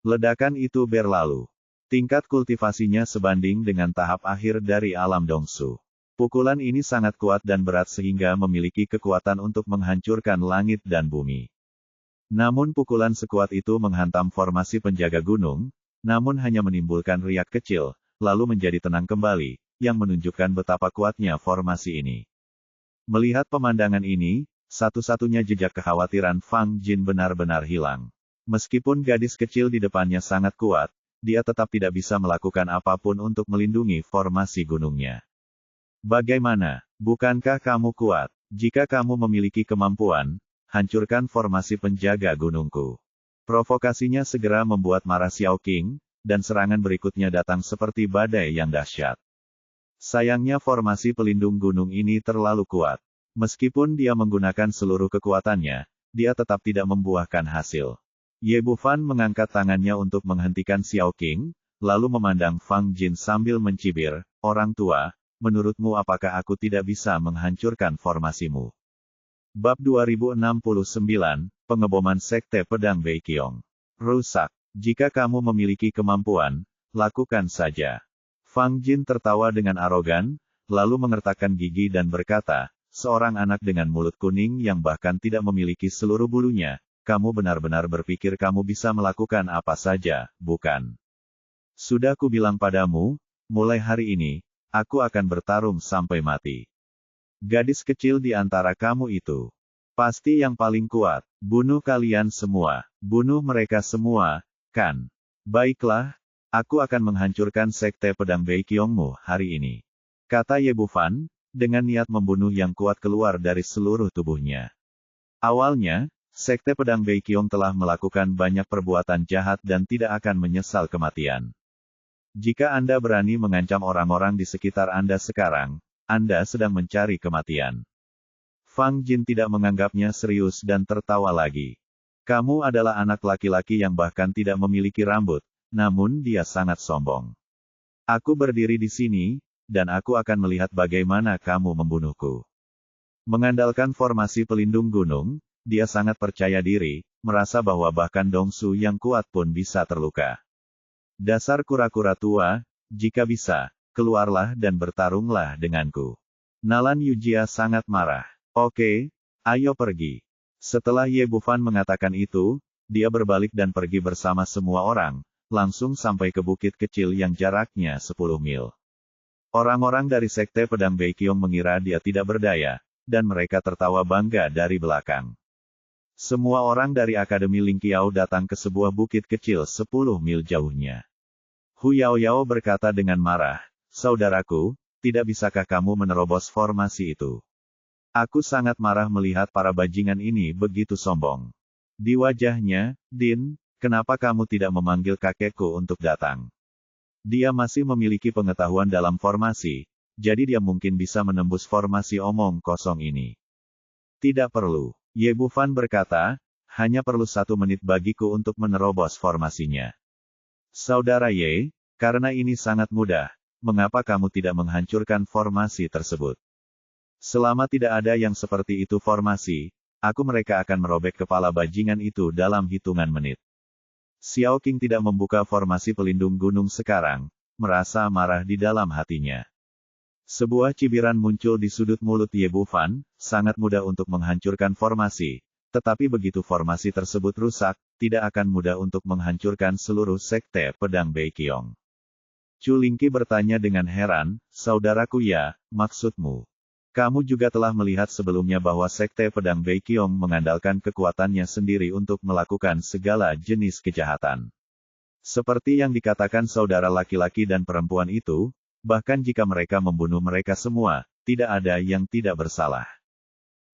Ledakan itu berlalu. Tingkat kultivasinya sebanding dengan tahap akhir dari alam Dongsu. Pukulan ini sangat kuat dan berat sehingga memiliki kekuatan untuk menghancurkan langit dan bumi. Namun pukulan sekuat itu menghantam formasi penjaga gunung, namun hanya menimbulkan riak kecil, lalu menjadi tenang kembali, yang menunjukkan betapa kuatnya formasi ini. Melihat pemandangan ini, satu-satunya jejak kekhawatiran Fang Jin benar-benar hilang. Meskipun gadis kecil di depannya sangat kuat, dia tetap tidak bisa melakukan apapun untuk melindungi formasi gunungnya. Bagaimana? Bukankah kamu kuat? Jika kamu memiliki kemampuan, hancurkan formasi penjaga gunungku. Provokasinya segera membuat marah Xiao Qing, dan serangan berikutnya datang seperti badai yang dahsyat. Sayangnya formasi pelindung gunung ini terlalu kuat. Meskipun dia menggunakan seluruh kekuatannya, dia tetap tidak membuahkan hasil. Ye Bufan mengangkat tangannya untuk menghentikan Xiao Qing, lalu memandang Fang Jin sambil mencibir, "Orang tua, menurutmu apakah aku tidak bisa menghancurkan formasimu?" Bab 2069, Pengeboman Sekte Pedang Baekhyong. Rusak. Jika kamu memiliki kemampuan, lakukan saja. Fang Jin tertawa dengan arogan, lalu mengertakkan gigi dan berkata, "Seorang anak dengan mulut kuning yang bahkan tidak memiliki seluruh bulunya, kamu benar-benar berpikir kamu bisa melakukan apa saja, bukan? Sudah kubilang padamu, mulai hari ini, aku akan bertarung sampai mati. Gadis kecil di antara kamu itu, pasti yang paling kuat. Bunuh kalian semua, bunuh mereka semua, kan? Baiklah, aku akan menghancurkan Sekte Pedang Baekhyongmu hari ini," kata Ye Bufan, dengan niat membunuh yang kuat keluar dari seluruh tubuhnya. Awalnya, Sekte Pedang Baekhyong telah melakukan banyak perbuatan jahat dan tidak akan menyesal kematian. Jika Anda berani mengancam orang-orang di sekitar Anda sekarang, Anda sedang mencari kematian. Fang Jin tidak menganggapnya serius dan tertawa lagi. "Kamu adalah anak laki-laki yang bahkan tidak memiliki rambut, namun dia sangat sombong. Aku berdiri di sini, dan aku akan melihat bagaimana kamu membunuhku." Mengandalkan formasi pelindung gunung, dia sangat percaya diri, merasa bahwa bahkan Dongsu yang kuat pun bisa terluka. "Dasar kura-kura tua, jika bisa, keluarlah dan bertarunglah denganku." Nalan Yujia sangat marah. "Oke, ayo pergi. Setelah Ye Bufan mengatakan itu, dia berbalik dan pergi bersama semua orang, langsung sampai ke bukit kecil yang jaraknya 10 mil. Orang-orang dari Sekte Pedang Baiqiong mengira dia tidak berdaya, dan mereka tertawa bangga dari belakang. Semua orang dari Akademi Ling Qiao datang ke sebuah bukit kecil 10 mil jauhnya. Hu Yaoyao berkata dengan marah, "Saudaraku, tidak bisakah kamu menerobos formasi itu? Aku sangat marah melihat para bajingan ini begitu sombong." Di wajahnya, "Din, kenapa kamu tidak memanggil kakekku untuk datang? Dia masih memiliki pengetahuan dalam formasi, jadi dia mungkin bisa menembus formasi omong kosong ini." "Tidak perlu," Ye Bufan berkata, "hanya perlu 1 menit bagiku untuk menerobos formasinya." "Saudara Ye, karena ini sangat mudah, mengapa kamu tidak menghancurkan formasi tersebut? Selama tidak ada yang seperti itu formasi, mereka akan merobek kepala bajingan itu dalam hitungan menit." Xiao Qing tidak membuka formasi pelindung gunung sekarang, merasa marah di dalam hatinya. Sebuah cibiran muncul di sudut mulut Ye Bufan, sangat mudah untuk menghancurkan formasi, tetapi begitu formasi tersebut rusak, tidak akan mudah untuk menghancurkan seluruh Sekte Pedang Baiqiong. Chu Lingqi bertanya dengan heran, "Saudaraku ya, maksudmu? Kamu juga telah melihat sebelumnya bahwa Sekte Pedang Baiqiong mengandalkan kekuatannya sendiri untuk melakukan segala jenis kejahatan. Seperti yang dikatakan saudara laki-laki dan perempuan itu, bahkan jika mereka membunuh mereka semua, tidak ada yang tidak bersalah.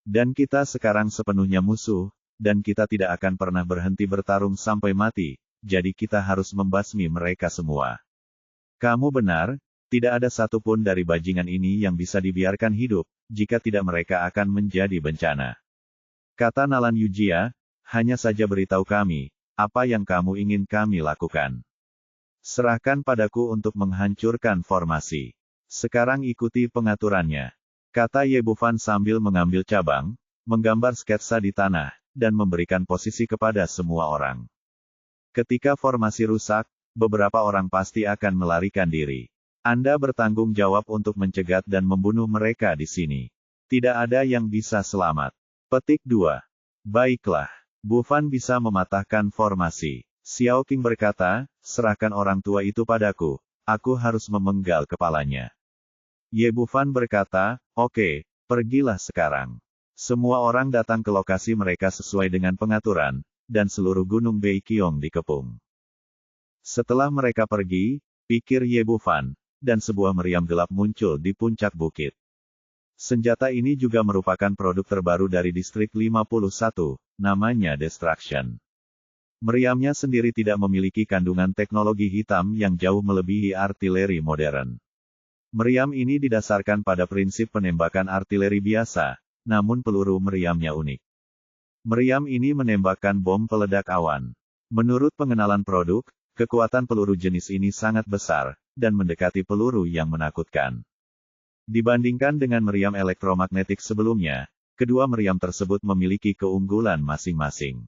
Dan kita sekarang sepenuhnya musuh, dan kita tidak akan pernah berhenti bertarung sampai mati, jadi kita harus membasmi mereka semua." "Kamu benar, tidak ada satupun dari bajingan ini yang bisa dibiarkan hidup, jika tidak mereka akan menjadi bencana," kata Nalan Yujia, "hanya saja beritahu kami, apa yang kamu ingin kami lakukan. Serahkan padaku untuk menghancurkan formasi. Sekarang ikuti pengaturannya," kata Ye Bufan sambil mengambil cabang, menggambar sketsa di tanah, dan memberikan posisi kepada semua orang. Ketika formasi rusak, beberapa orang pasti akan melarikan diri. Anda bertanggung jawab untuk mencegat dan membunuh mereka di sini. Tidak ada yang bisa selamat. Petik 2. Baiklah. Bufan bisa mematahkan formasi. Xiao Qing berkata, "Serahkan orang tua itu padaku. Aku harus memenggal kepalanya." Ye Bufan berkata, "Oke, pergilah sekarang." Semua orang datang ke lokasi mereka sesuai dengan pengaturan, dan seluruh gunung Baiqiong dikepung. Setelah mereka pergi, pikir Ye Bufan, dan sebuah meriam gelap muncul di puncak bukit. Senjata ini juga merupakan produk terbaru dari Distrik 51, namanya Destruction. Meriamnya sendiri tidak memiliki kandungan teknologi hitam yang jauh melebihi artileri modern. Meriam ini didasarkan pada prinsip penembakan artileri biasa, namun peluru meriamnya unik. Meriam ini menembakkan bom peledak awan. Menurut pengenalan produk, kekuatan peluru jenis ini sangat besar, dan mendekati peluru yang menakutkan. Dibandingkan dengan meriam elektromagnetik sebelumnya, kedua meriam tersebut memiliki keunggulan masing-masing.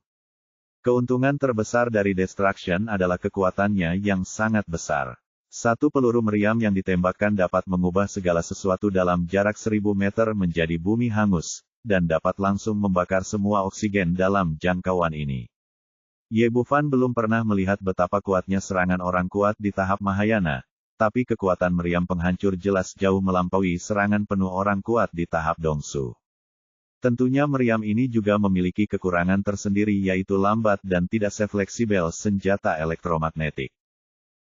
Keuntungan terbesar dari Destruction adalah kekuatannya yang sangat besar. Satu peluru meriam yang ditembakkan dapat mengubah segala sesuatu dalam jarak 1000 meter menjadi bumi hangus, dan dapat langsung membakar semua oksigen dalam jangkauan ini. Ye Bufan belum pernah melihat betapa kuatnya serangan orang kuat di tahap Mahayana, tapi kekuatan meriam penghancur jelas jauh melampaui serangan penuh orang kuat di tahap Dongsu. Tentunya meriam ini juga memiliki kekurangan tersendiri yaitu lambat dan tidak sefleksibel senjata elektromagnetik.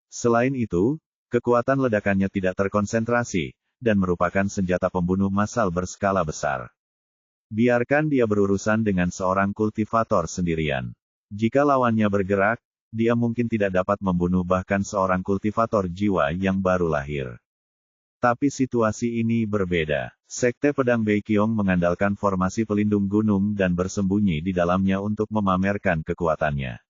Selain itu, kekuatan ledakannya tidak terkonsentrasi, dan merupakan senjata pembunuh massal berskala besar. Biarkan dia berurusan dengan seorang kultivator sendirian. Jika lawannya bergerak, dia mungkin tidak dapat membunuh bahkan seorang kultivator jiwa yang baru lahir. Tapi situasi ini berbeda. Sekte Pedang Baiqiong mengandalkan formasi pelindung gunung dan bersembunyi di dalamnya untuk memamerkan kekuatannya.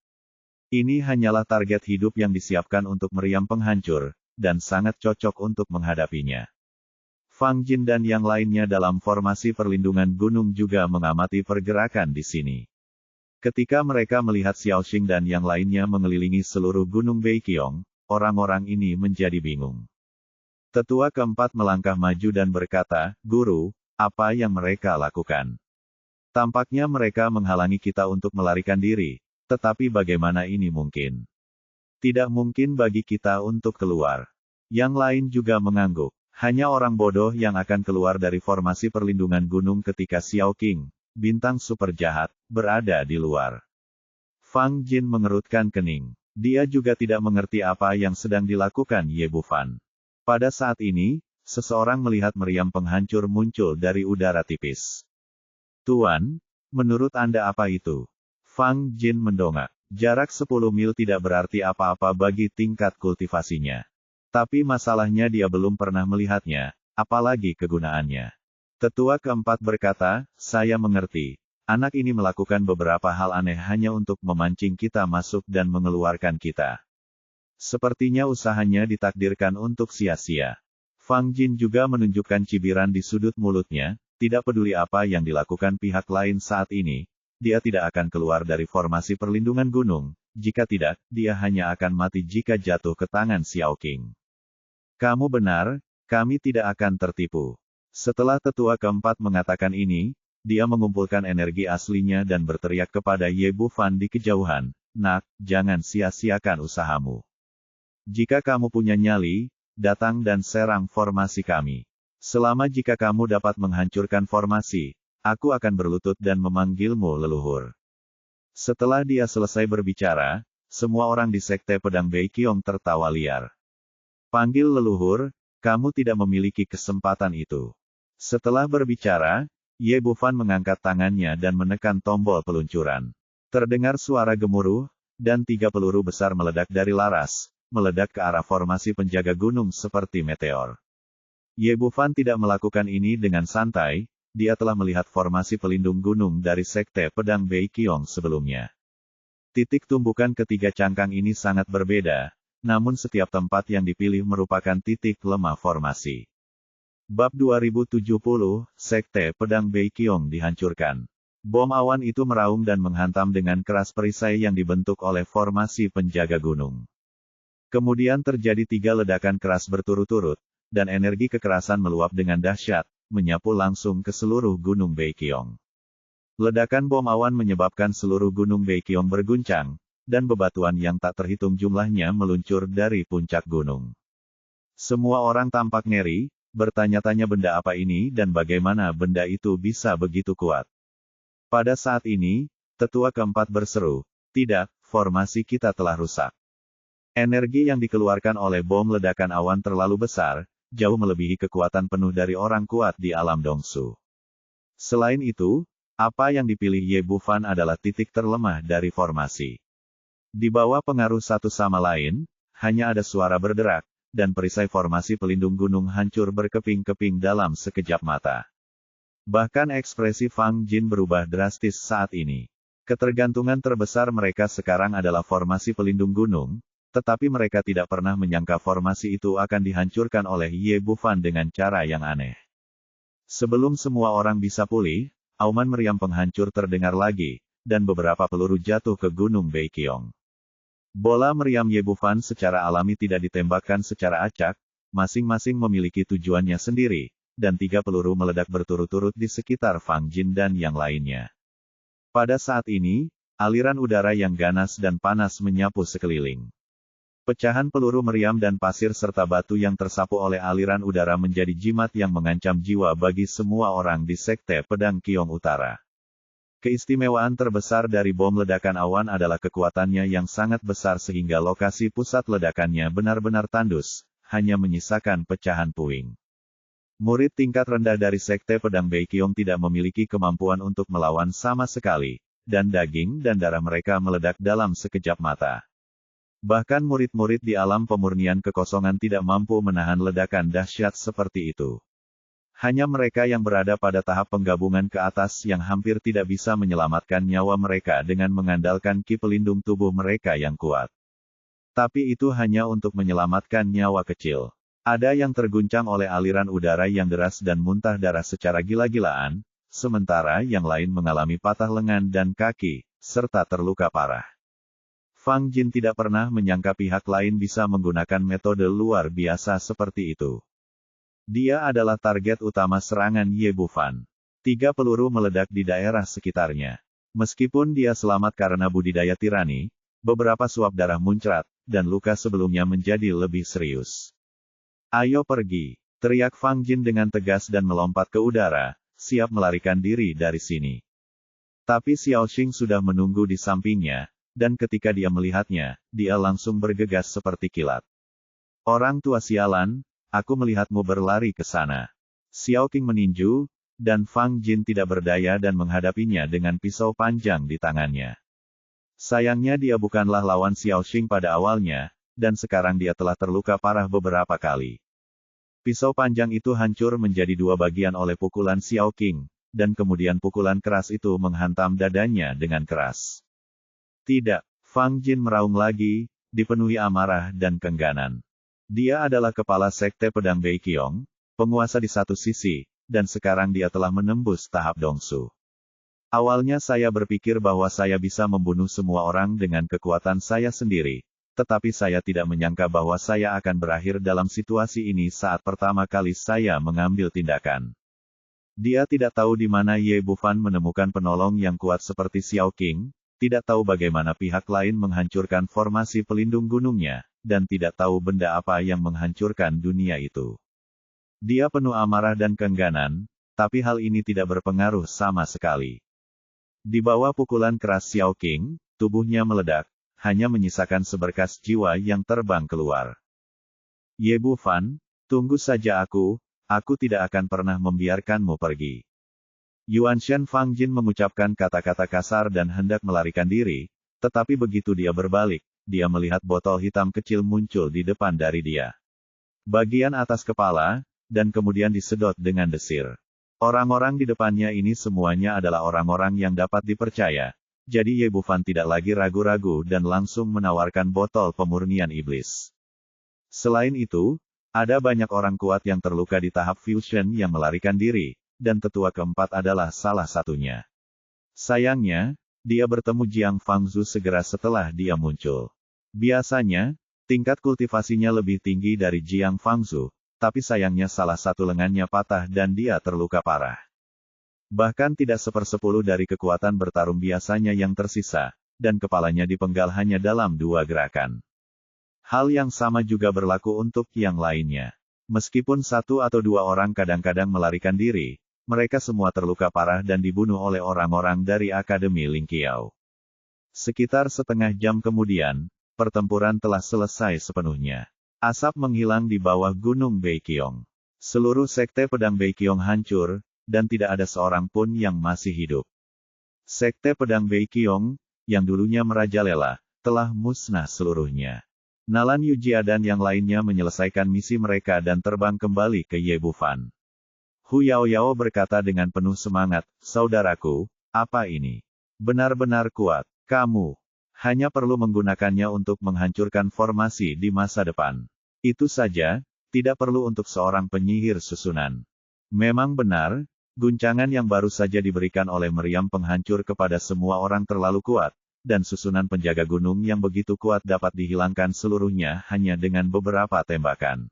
Ini hanyalah target hidup yang disiapkan untuk meriam penghancur, dan sangat cocok untuk menghadapinya. Fang Jin dan yang lainnya dalam formasi perlindungan gunung juga mengamati pergerakan di sini. Ketika mereka melihat Xiao Xing dan yang lainnya mengelilingi seluruh gunung Baiqiong, orang-orang ini menjadi bingung. Tetua keempat melangkah maju dan berkata, "Guru, apa yang mereka lakukan? Tampaknya mereka menghalangi kita untuk melarikan diri, tetapi bagaimana ini mungkin? Tidak mungkin bagi kita untuk keluar. Yang lain juga mengangguk. Hanya orang bodoh yang akan keluar dari formasi perlindungan gunung ketika Xiao Qing, bintang super jahat, berada di luar. Fang Jin mengerutkan kening. Dia juga tidak mengerti apa yang sedang dilakukan Ye Bufan. Pada saat ini, seseorang melihat meriam penghancur muncul dari udara tipis. Tuan, menurut Anda apa itu? Fang Jin mendongak. Jarak 10 mil tidak berarti apa-apa bagi tingkat kultivasinya. Tapi masalahnya dia belum pernah melihatnya, apalagi kegunaannya. Tetua keempat berkata, saya mengerti. Anak ini melakukan beberapa hal aneh hanya untuk memancing kita masuk dan mengeluarkan kita. Sepertinya usahanya ditakdirkan untuk sia-sia. Fang Jin juga menunjukkan cibiran di sudut mulutnya, tidak peduli apa yang dilakukan pihak lain saat ini, dia tidak akan keluar dari formasi perlindungan gunung, jika tidak, dia hanya akan mati jika jatuh ke tangan Xiao Qing. Kamu benar, kami tidak akan tertipu. Setelah tetua keempat mengatakan ini, dia mengumpulkan energi aslinya dan berteriak kepada Ye Bufan di kejauhan, nak, jangan sia-siakan usahamu. Jika kamu punya nyali, datang dan serang formasi kami. Selama jika kamu dapat menghancurkan formasi, aku akan berlutut dan memanggilmu leluhur. Setelah dia selesai berbicara, semua orang di Sekte Pedang Beiqiong tertawa liar. Panggil leluhur, kamu tidak memiliki kesempatan itu. Setelah berbicara, Ye Bufan mengangkat tangannya dan menekan tombol peluncuran. Terdengar suara gemuruh, dan 3 peluru besar meledak dari laras, meledak ke arah formasi penjaga gunung seperti meteor. Ye Bufan tidak melakukan ini dengan santai, dia telah melihat formasi pelindung gunung dari Sekte Pedang Beiqiong sebelumnya. Titik tumbukan ketiga cangkang ini sangat berbeda, namun setiap tempat yang dipilih merupakan titik lemah formasi. Bab 2070, Sekte Pedang Beiqiong dihancurkan. Bom awan itu meraung dan menghantam dengan keras perisai yang dibentuk oleh formasi penjaga gunung. Kemudian terjadi 3 ledakan keras berturut-turut, dan energi kekerasan meluap dengan dahsyat, menyapu langsung ke seluruh gunung Beiqiong. Ledakan bom awan menyebabkan seluruh gunung Beiqiong berguncang, dan bebatuan yang tak terhitung jumlahnya meluncur dari puncak gunung. Semua orang tampak ngeri, bertanya-tanya benda apa ini dan bagaimana benda itu bisa begitu kuat. Pada saat ini, tetua keempat berseru, tidak, formasi kita telah rusak. Energi yang dikeluarkan oleh bom ledakan awan terlalu besar, jauh melebihi kekuatan penuh dari orang kuat di alam Dongsu. Selain itu, apa yang dipilih Ye Bufan adalah titik terlemah dari formasi. Di bawah pengaruh satu sama lain, hanya ada suara berderak, dan perisai formasi pelindung gunung hancur berkeping-keping dalam sekejap mata. Bahkan ekspresi Fang Jin berubah drastis saat ini. Ketergantungan terbesar mereka sekarang adalah formasi pelindung gunung, tetapi mereka tidak pernah menyangka formasi itu akan dihancurkan oleh Ye Bufan dengan cara yang aneh. Sebelum semua orang bisa pulih, auman meriam penghancur terdengar lagi, dan beberapa peluru jatuh ke gunung Beiqiong. Bola meriam Ye Bufan secara alami tidak ditembakkan secara acak, masing-masing memiliki tujuannya sendiri, dan 3 peluru meledak berturut-turut di sekitar Fang Jin dan yang lainnya. Pada saat ini, aliran udara yang ganas dan panas menyapu sekeliling. Pecahan peluru meriam dan pasir serta batu yang tersapu oleh aliran udara menjadi jimat yang mengancam jiwa bagi semua orang di Sekte Pedang Qiong Utara. Keistimewaan terbesar dari bom ledakan awan adalah kekuatannya yang sangat besar sehingga lokasi pusat ledakannya benar-benar tandus, hanya menyisakan pecahan puing. Murid tingkat rendah dari Sekte Pedang Beiqiong tidak memiliki kemampuan untuk melawan sama sekali, dan daging dan darah mereka meledak dalam sekejap mata. Bahkan murid-murid di alam pemurnian kekosongan tidak mampu menahan ledakan dahsyat seperti itu. Hanya mereka yang berada pada tahap penggabungan ke atas yang hampir tidak bisa menyelamatkan nyawa mereka dengan mengandalkan ki pelindung tubuh mereka yang kuat. Tapi itu hanya untuk menyelamatkan nyawa kecil. Ada yang terguncang oleh aliran udara yang deras dan muntah darah secara gila-gilaan, sementara yang lain mengalami patah lengan dan kaki, serta terluka parah. Fang Jin tidak pernah menyangka pihak lain bisa menggunakan metode luar biasa seperti itu. Dia adalah target utama serangan Ye Bufan. 3 peluru meledak di daerah sekitarnya. Meskipun dia selamat karena budidaya tirani, beberapa suap darah muncrat, dan luka sebelumnya menjadi lebih serius. Ayo pergi, teriak Fang Jin dengan tegas dan melompat ke udara, siap melarikan diri dari sini. Tapi Xiao Xing sudah menunggu di sampingnya, dan ketika dia melihatnya, dia langsung bergegas seperti kilat. Orang tua sialan, aku melihatmu berlari ke sana. Xiao Qing meninju, dan Fang Jin tidak berdaya dan menghadapinya dengan pisau panjang di tangannya. Sayangnya dia bukanlah lawan Xiao Xing pada awalnya, dan sekarang dia telah terluka parah beberapa kali. Pisau panjang itu hancur menjadi 2 bagian oleh pukulan Xiao Qing, dan kemudian pukulan keras itu menghantam dadanya dengan keras. Tidak, Fang Jin meraung lagi, dipenuhi amarah dan kengganan. Dia adalah kepala sekte pedang Beiqiong, penguasa di satu sisi, dan sekarang dia telah menembus tahap Dongsu. Awalnya saya berpikir bahwa saya bisa membunuh semua orang dengan kekuatan saya sendiri, tetapi saya tidak menyangka bahwa saya akan berakhir dalam situasi ini saat pertama kali saya mengambil tindakan. Dia tidak tahu di mana Ye Bufan menemukan penolong yang kuat seperti Xiao Qing, tidak tahu bagaimana pihak lain menghancurkan formasi pelindung gunungnya, dan tidak tahu benda apa yang menghancurkan dunia itu. Dia penuh amarah dan kengganan, tapi hal ini tidak berpengaruh sama sekali. Di bawah pukulan keras Xiao Qing, tubuhnya meledak, hanya menyisakan seberkas jiwa yang terbang keluar. Ye Bufan, tunggu saja aku tidak akan pernah membiarkanmu pergi. Yuanshan Fang Jin mengucapkan kata-kata kasar dan hendak melarikan diri, tetapi begitu dia berbalik, dia melihat botol hitam kecil muncul di depan dari dia. Bagian atas kepala, dan kemudian disedot dengan desir. Orang-orang di depannya ini semuanya adalah orang-orang yang dapat dipercaya, jadi Ye Bufan tidak lagi ragu-ragu dan langsung menawarkan botol pemurnian iblis. Selain itu, ada banyak orang kuat yang terluka di tahap fusion yang melarikan diri, dan tetua keempat adalah salah satunya. Sayangnya, dia bertemu Jiang Fangzhu segera setelah dia muncul. Biasanya, tingkat kultivasinya lebih tinggi dari Jiang Fangzhu, tapi sayangnya salah satu lengannya patah dan dia terluka parah. Bahkan tidak 1/10 dari kekuatan bertarung biasanya yang tersisa, dan kepalanya dipenggal hanya dalam 2 gerakan. Hal yang sama juga berlaku untuk yang lainnya. Meskipun 1 atau 2 orang kadang-kadang melarikan diri, mereka semua terluka parah dan dibunuh oleh orang-orang dari Akademi Lingqiao. Sekitar setengah jam kemudian, pertempuran telah selesai sepenuhnya. Asap menghilang di bawah gunung Beiqiong. Seluruh sekte pedang Beiqiong hancur, dan tidak ada seorang pun yang masih hidup. Sekte pedang Beiqiong, yang dulunya merajalela, telah musnah seluruhnya. Nalan Yujia dan yang lainnya menyelesaikan misi mereka dan terbang kembali ke Ye Bufan. Hu Yaoyao berkata dengan penuh semangat, "Saudaraku, apa ini? Benar-benar kuat. Kamu hanya perlu menggunakannya untuk menghancurkan formasi di masa depan. Itu saja, tidak perlu untuk seorang penyihir susunan." Memang benar, guncangan yang baru saja diberikan oleh meriam penghancur kepada semua orang terlalu kuat, dan susunan penjaga gunung yang begitu kuat dapat dihilangkan seluruhnya hanya dengan beberapa tembakan.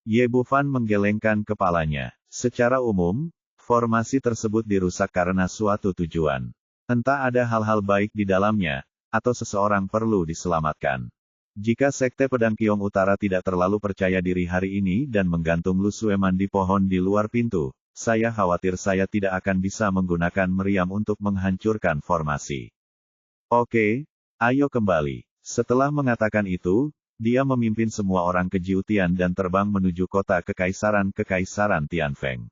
Ye Bufan menggelengkan kepalanya. Secara umum, formasi tersebut dirusak karena suatu tujuan. Entah ada hal-hal baik di dalamnya, atau seseorang perlu diselamatkan. Jika Sekte Pedang Qiong Utara tidak terlalu percaya diri hari ini dan menggantung Lu Sueman di pohon di luar pintu, saya khawatir saya tidak akan bisa menggunakan meriam untuk menghancurkan formasi. Oke, ayo kembali. Setelah mengatakan itu, dia memimpin semua orang ke Jiutian dan terbang menuju kota Kekaisaran Tianfeng.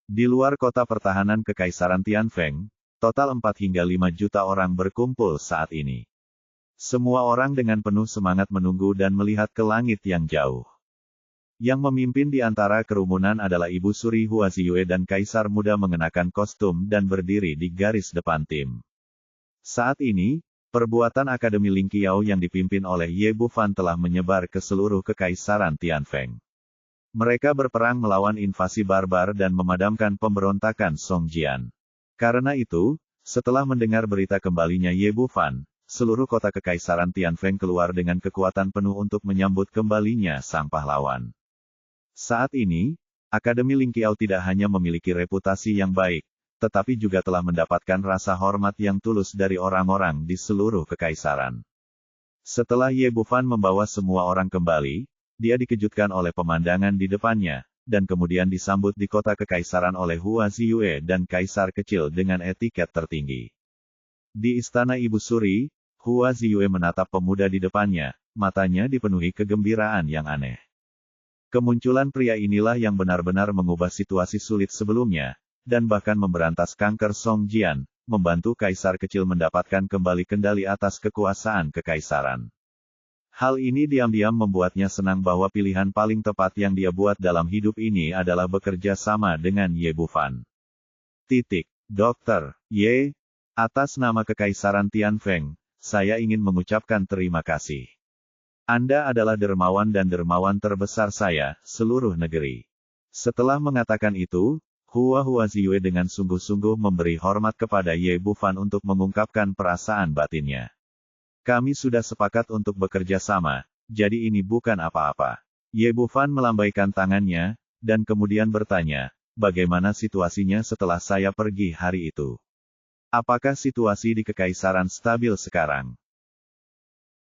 Di luar kota pertahanan Kekaisaran Tianfeng, total 4 hingga 5 juta orang berkumpul saat ini. Semua orang dengan penuh semangat menunggu dan melihat ke langit yang jauh. Yang memimpin di antara kerumunan adalah Ibu Suri Huaziyue dan Kaisar Muda mengenakan kostum dan berdiri di garis depan tim. Saat ini, perbuatan Akademi Lingqiao yang dipimpin oleh Ye Bufan telah menyebar ke seluruh Kekaisaran Tianfeng. Mereka berperang melawan invasi barbar dan memadamkan pemberontakan Songjian. Karena itu, setelah mendengar berita kembalinya Ye Bufan, seluruh kota Kekaisaran Tianfeng keluar dengan kekuatan penuh untuk menyambut kembalinya sang pahlawan. Saat ini, Akademi Lingqiao tidak hanya memiliki reputasi yang baik, tetapi juga telah mendapatkan rasa hormat yang tulus dari orang-orang di seluruh kekaisaran. Setelah Ye Bufan membawa semua orang kembali, dia dikejutkan oleh pemandangan di depannya, dan kemudian disambut di kota kekaisaran oleh Hua Ziyue dan kaisar kecil dengan etiket tertinggi. Di istana Ibu Suri, Hua Ziyue menatap pemuda di depannya, matanya dipenuhi kegembiraan yang aneh. Kemunculan pria inilah yang benar-benar mengubah situasi sulit sebelumnya, dan bahkan memberantas kanker Song Jian, membantu kaisar kecil mendapatkan kembali kendali atas kekuasaan kekaisaran. Hal ini diam-diam membuatnya senang bahwa pilihan paling tepat yang dia buat dalam hidup ini adalah bekerja sama dengan Ye Bufan. Dr. Ye, atas nama Kekaisaran Tianfeng, saya ingin mengucapkan terima kasih. Anda adalah dermawan dan dermawan terbesar saya, seluruh negeri. Setelah mengatakan itu, Hua Ziyue dengan sungguh-sungguh memberi hormat kepada Ye Bufan untuk mengungkapkan perasaan batinnya. Kami sudah sepakat untuk bekerja sama, jadi ini bukan apa-apa. Ye Bufan melambaikan tangannya, dan kemudian bertanya, bagaimana situasinya setelah saya pergi hari itu? Apakah situasi di kekaisaran stabil sekarang?